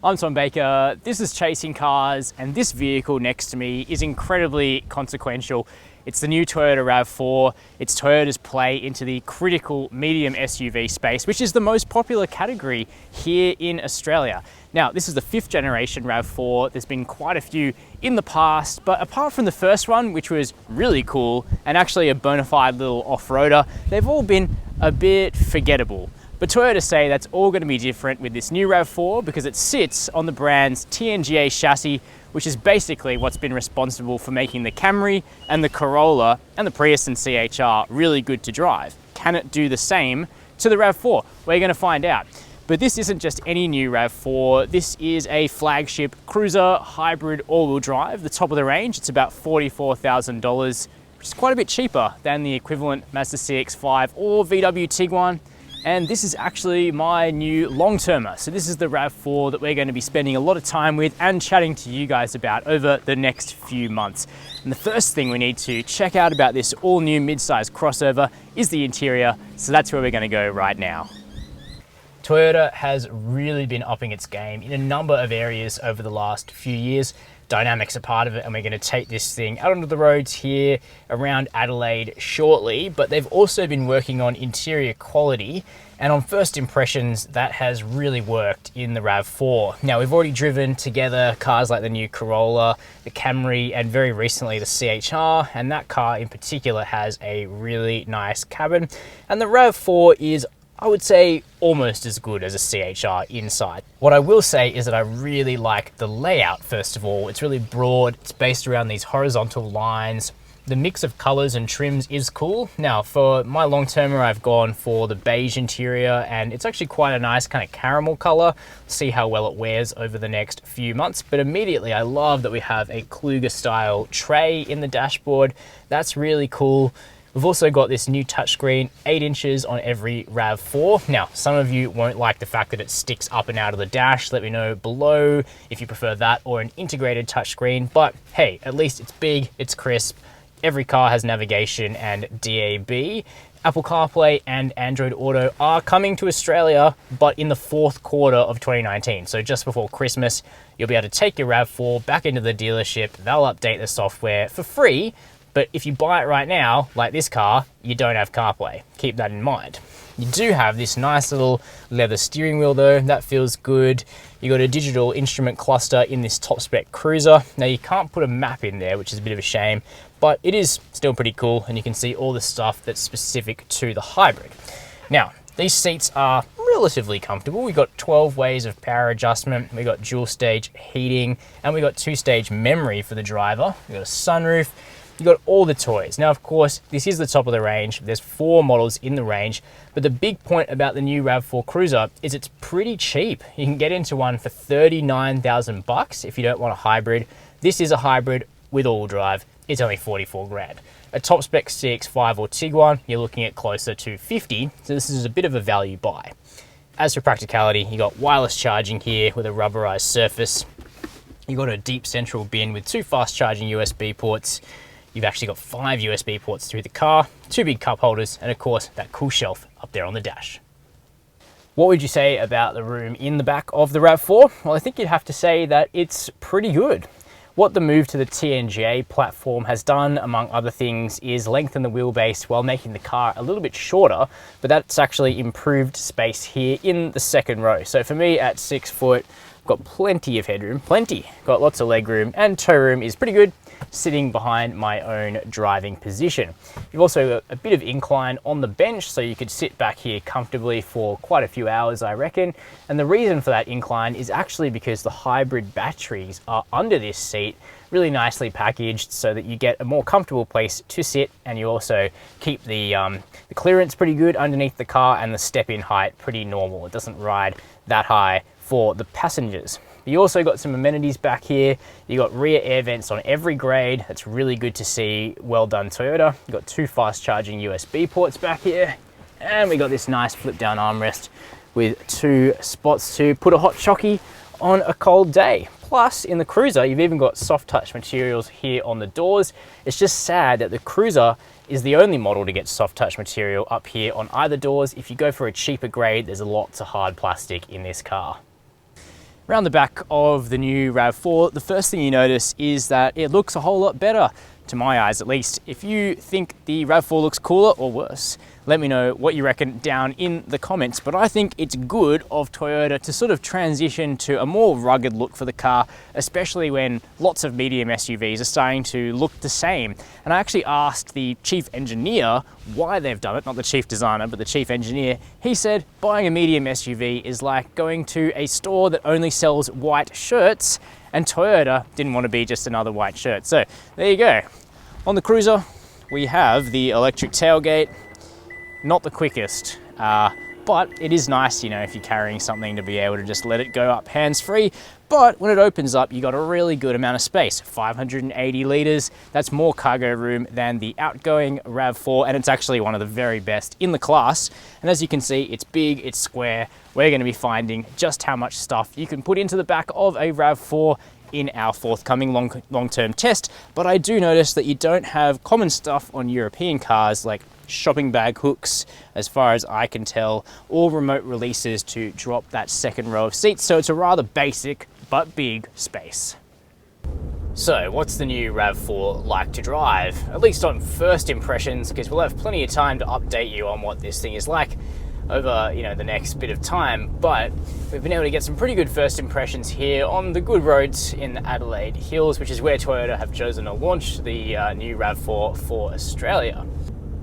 I'm Tom Baker, this is Chasing Cars, and this vehicle next to me is incredibly consequential. It's the new Toyota RAV4. It's Toyota's play into the critical medium SUV space, which is the most popular category here in Australia. Now, this is the 5th generation RAV4. There's been quite a few in the past, but apart from the first one, which was really cool and actually a bona fide little off-roader, they've all been a bit forgettable. But Toyota say that's all going to be different with this new RAV4 because it sits on the brand's TNGA chassis, which is basically what's been responsible for making the Camry and the Corolla and the Prius and CHR really good to drive. Can it do the same to the RAV4? We're going to find out. But this isn't just any new RAV4, this is a flagship cruiser hybrid all-wheel drive, the top of the range. It's about $44,000, which is quite a bit cheaper than the equivalent Mazda CX-5 or VW Tiguan. And this is actually my new long-termer. So this is the RAV4 that we're going to be spending a lot of time with and chatting to you guys about over the next few months. And the first thing we need to check out about this all-new mid-size crossover is the interior. So that's where we're going to go right now. Toyota has really been upping its game in a number of areas over the last few years. Dynamics are part of it, and we're going to take this thing out onto the roads here around Adelaide shortly, but they've also been working on interior quality, and on first impressions that has really worked in the RAV4. Now, we've already driven together cars like the new Corolla, the Camry, and very recently the CHR, and that car in particular has a really nice cabin, and the RAV4 is, I would say, almost as good as a CHR inside. What I will say is that I really like the layout, first of all. It's really broad, it's based around these horizontal lines. The mix of colors and trims is cool. Now, for my long-termer, I've gone for the beige interior, and it's actually quite a nice kind of caramel color. See how well it wears over the next few months. But immediately, I love that we have a Kluger-style tray in the dashboard. That's really cool. We've also got this new touchscreen, 8 inches on every RAV4. Now, some of you won't like the fact that it sticks up and out of the dash. Let me know below if you prefer that or an integrated touchscreen. But hey, at least it's big, it's crisp. Every car has navigation and DAB. Apple CarPlay and Android Auto are coming to Australia, but in the 4th quarter of 2019. So just before Christmas, you'll be able to take your RAV4 back into the dealership. They'll update the software for free. But if you buy it right now, like this car, you don't have CarPlay. Keep that in mind. You do have this nice little leather steering wheel though, that feels good. You got a digital instrument cluster in this top spec cruiser. Now you can't put a map in there, which is a bit of a shame, but it is still pretty cool, and you can see all the stuff that's specific to the hybrid. Now, these seats are relatively comfortable. We got 12 ways of power adjustment, we got dual stage heating, and we got 2-stage memory for the driver. We got a sunroof. You got all the toys. Now, of course, this is the top of the range. There's 4 models in the range, but the big point about the new RAV4 Cruiser is it's pretty cheap. You can get into one for $39,000 if you don't want a hybrid. This is a hybrid with all drive. It's only 44 grand. A top spec CX-5 or Tiguan, you're looking at closer to 50, so this is a bit of a value buy. As for practicality, you got wireless charging here with a rubberized surface. You got a deep central bin with 2 fast charging USB ports. You've actually got 5 USB ports through the car, 2 big cup holders, and of course, that cool shelf up there on the dash. What would you say about the room in the back of the RAV4? Well, I think you'd have to say that it's pretty good. What the move to the TNGA platform has done, among other things, is lengthen the wheelbase while making the car a little bit shorter, but that's actually improved space here in the second row. So for me at 6 foot, I've got plenty of headroom, got lots of leg room, and toe room is pretty good, sitting behind my own driving position. You've also got a bit of incline on the bench, so you could sit back here comfortably for quite a few hours, I reckon. And the reason for that incline is actually because the hybrid batteries are under this seat, really nicely packaged so that you get a more comfortable place to sit, and you also keep the clearance pretty good underneath the car and the step-in height pretty normal. It doesn't ride that high for the passengers. You also got some amenities back here. You got rear air vents on every grade. That's really good to see. Well done, Toyota. You got 2 fast charging USB ports back here. And we got this nice flip down armrest with 2 spots to put a hot chockey on a cold day. Plus, in the Cruiser, you've even got soft touch materials here on the doors. It's just sad that the Cruiser is the only model to get soft touch material up here on either doors. If you go for a cheaper grade, there's lots of hard plastic in this car. Around the back of the new RAV4, the first thing you notice is that it looks a whole lot better, to my eyes at least. If you think the RAV4 looks cooler or worse, let me know what you reckon down in the comments. But I think it's good of Toyota to sort of transition to a more rugged look for the car, especially when lots of medium SUVs are starting to look the same. And I actually asked the chief engineer why they've done it, not the chief designer, but the chief engineer. He said buying a medium SUV is like going to a store that only sells white shirts, and Toyota didn't want to be just another white shirt. So there you go. On the Cruiser, we have the electric tailgate. Not the quickest, but it is nice, you know, if you're carrying something to be able to just let it go up hands-free. But when it opens up, you got a really good amount of space, 580 litres. That's more cargo room than the outgoing RAV4, and it's actually one of the very best in the class. And as you can see, it's big, it's square. We're going to be finding just how much stuff you can put into the back of a RAV4 in our forthcoming long-term test. But I do notice that you don't have common stuff on European cars like shopping bag hooks, as far as I can tell, or remote releases to drop that second row of seats. So it's a rather basic but big space. So what's the new RAV4 like to drive? At least on first impressions, because we'll have plenty of time to update you on what this thing is like over, you know, the next bit of time. But we've been able to get some pretty good first impressions here on the good roads in the Adelaide Hills, which is where Toyota have chosen to launch the new RAV4 for Australia.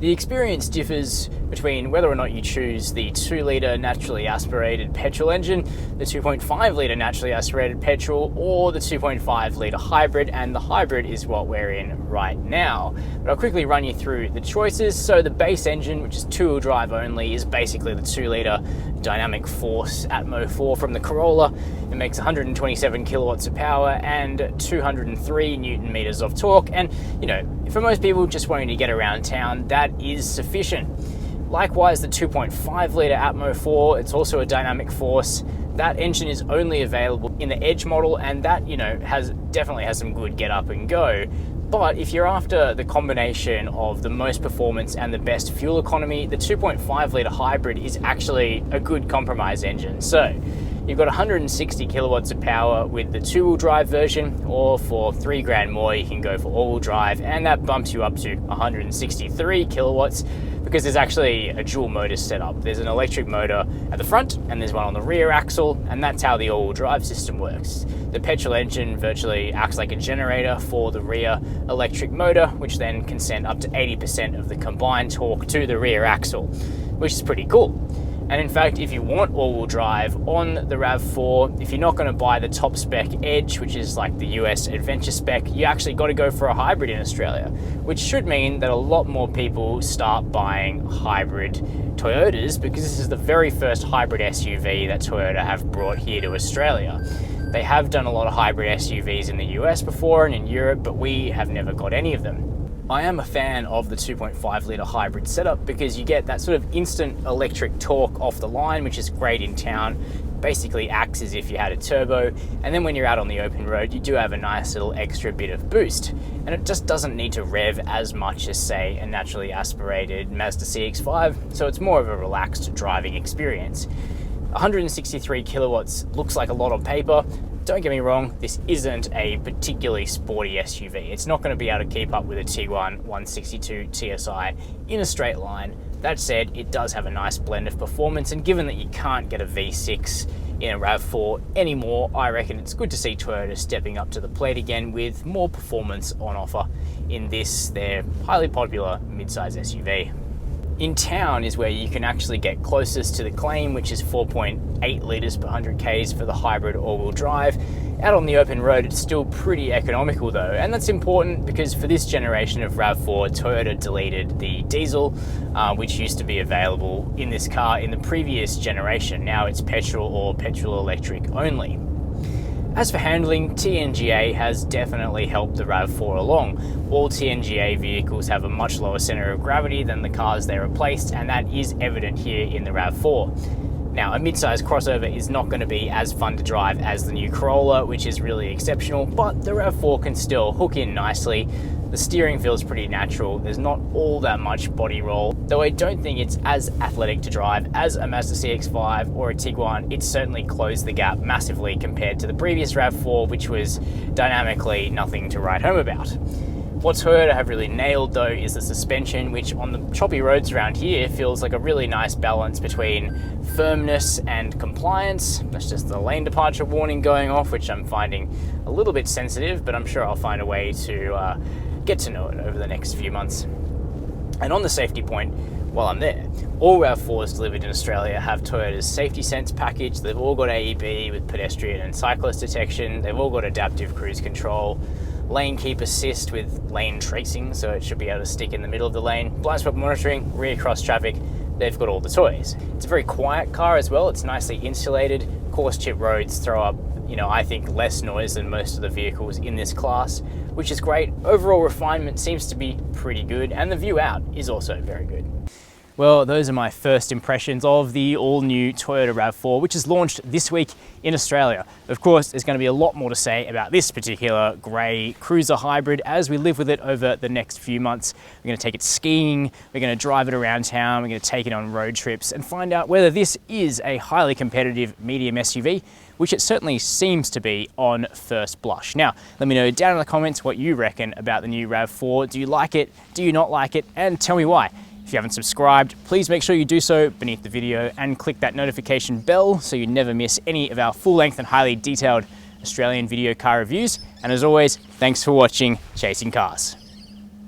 The experience differs between whether or not you choose the 2-litre naturally aspirated petrol engine, the 2.5-litre naturally aspirated petrol, or the 2.5-litre hybrid, and the hybrid is what we're in right now. But I'll quickly run you through the choices. So the base engine, which is 2-wheel drive only, is basically the 2-litre Dynamic Force Atmo 4 from the Corolla. It makes 127 kilowatts of power and 203 newton meters of torque, and you know, for most people just wanting to get around town, that is sufficient. Likewise, the 2.5-litre Atmo 4, it's also a Dynamic Force. That engine is only available in the Edge model, and that, you know, definitely has some good get up and go. But if you're after the combination of the most performance and the best fuel economy, the 2.5-litre hybrid is actually a good compromise engine. So you've got 160 kilowatts of power with the 2-wheel drive version, or for $3,000 more, you can go for all-wheel drive, and that bumps you up to 163 kilowatts because there's actually a dual motor setup. There's an electric motor at the front and there's one on the rear axle, and that's how the all-wheel drive system works. The petrol engine virtually acts like a generator for the rear electric motor, which then can send up to 80% of the combined torque to the rear axle, which is pretty cool. And in fact, if you want all-wheel drive on the RAV4, if you're not going to buy the top spec Edge, which is like the US adventure spec, you actually got to go for a hybrid in Australia, which should mean that a lot more people start buying hybrid Toyotas, because this is the very first hybrid SUV that Toyota have brought here to Australia. They have done a lot of hybrid SUVs in the US before and in Europe, but we have never got any of them. I am a fan of the 2.5-litre hybrid setup because you get that sort of instant electric torque off the line, which is great in town. Basically acts as if you had a turbo, and then when you're out on the open road, you do have a nice little extra bit of boost. And it just doesn't need to rev as much as, say, a naturally aspirated Mazda CX-5, so it's more of a relaxed driving experience. 163 kilowatts looks like a lot on paper. Don't get me wrong, this isn't a particularly sporty SUV. It's not going to be able to keep up with a Tiguan 162 TSI in a straight line. That said, it does have a nice blend of performance, and given that you can't get a V6 in a RAV4 anymore, I reckon it's good to see Toyota stepping up to the plate again with more performance on offer in this, their highly popular midsize SUV. In town is where you can actually get closest to the claim, which is 4.8 litres per 100 Ks for the hybrid all-wheel drive. Out on the open road, it's still pretty economical though, and that's important because for this generation of RAV4, Toyota deleted the diesel, which used to be available in this car in the previous generation. Now it's petrol or petrol electric only. As for handling, TNGA has definitely helped the RAV4 along. All TNGA vehicles have a much lower center of gravity than the cars they replaced, and that is evident here in the RAV4. Now, a mid-size crossover is not going to be as fun to drive as the new Corolla, which is really exceptional, but the RAV4 can still hook in nicely. The steering feels pretty natural. There's not all that much body roll, though I don't think it's as athletic to drive as a Mazda CX-5 or a Tiguan. It's certainly closed the gap massively compared to the previous RAV4, which was dynamically nothing to write home about. What Toyota have really nailed though is the suspension, which on the choppy roads around here feels like a really nice balance between firmness and compliance. That's just the lane departure warning going off, which I'm finding a little bit sensitive, but I'm sure I'll find a way to get to know it over the next few months. And on the safety point, while I'm there, all RAV4s delivered in Australia have Toyota's Safety Sense package. They've all got AEB with pedestrian and cyclist detection. They've all got adaptive cruise control, lane keep assist with lane tracing, so it should be able to stick in the middle of the lane, blind spot monitoring, rear cross traffic. They've got all the toys. It's a very quiet car as well. It's nicely insulated. Coarse chip roads throw up, I think less noise than most of the vehicles in this class, which is great. Overall refinement seems to be pretty good, and the view out is also very good. Well, those are my first impressions of the all-new Toyota RAV4, which is launched this week in Australia. Of course, there's going to be a lot more to say about this particular grey cruiser hybrid as we live with it over the next few months. We're going to take it skiing, we're going to drive it around town, we're going to take it on road trips and find out whether this is a highly competitive medium SUV, which it certainly seems to be on first blush. Now, let me know down in the comments what you reckon about the new RAV4. Do you like it? Do you not like it? And tell me why. If you haven't subscribed, please make sure you do so beneath the video and click that notification bell so you never miss any of our full-length and highly detailed Australian video car reviews. And as always, thanks for watching Chasing Cars.